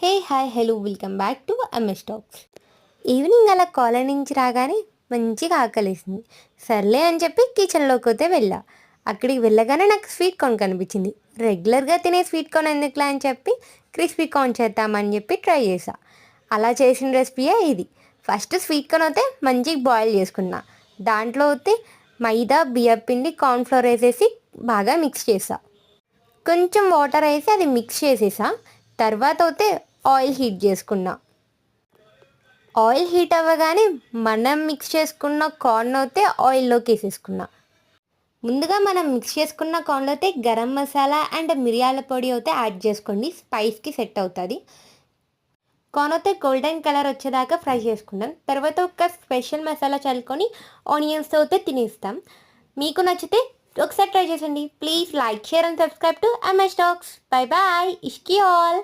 Hey hi hello welcome back to MS talks. Evening అలా college నుంచి రాగానే మంచిగా ఆకలేసింది. సర్లే అని చెప్పి కిచెన్లోకి అయితే వెళ్ళా. అక్కడికి వెళ్ళగానే నాకు స్వీట్ కార్న్ కనిపించింది. రెగ్యులర్గా తినే స్వీట్ కార్న్ ఎందుకులే అని చెప్పి క్రిస్పీ కార్న్ చేద్దామని చెప్పి ట్రై చేసా. అలా చేసిన రెసిపీయే ఇది. ఫస్ట్ స్వీట్ కార్న్ అయితే మంచిగా బాయిల్ చేసుకున్నా. దాంట్లో అయితే మైదా, బియ్యపిండి, కార్న్ఫ్లోర్ వేసేసి బాగా మిక్స్ చేసా. కొంచెం వాటర్ వేసి అది మిక్స్ చేసేసా. తర్వాత అయితే ఆయిల్ హీట్ చేసుకున్నా. ఆయిల్ హీట్ అవ్వగానే మనం మిక్స్ చేసుకున్న కార్న్ అయితే ఆయిల్లోకి వేసేసుకున్నా. ముందుగా మనం మిక్స్ చేసుకున్న కార్న్లో అయితే గరం మసాలా అండ్ మిరియాల పొడి అయితే యాడ్ చేసుకోండి, స్పైస్కి సెట్ అవుతుంది. కార్న్ అయితే గోల్డెన్ కలర్ వచ్చేదాకా ఫ్రై చేసుకున్నాం. తర్వాత ఒక స్పెషల్ మసాలా చల్లుకొని ఆనియన్స్తో అయితే తినేస్తాం. మీకు నచ్చితే ఒకసారి ట్రై చేసండి. Please like, share and subscribe to MS talks. Bye bye, ఇష్కి ఆల్.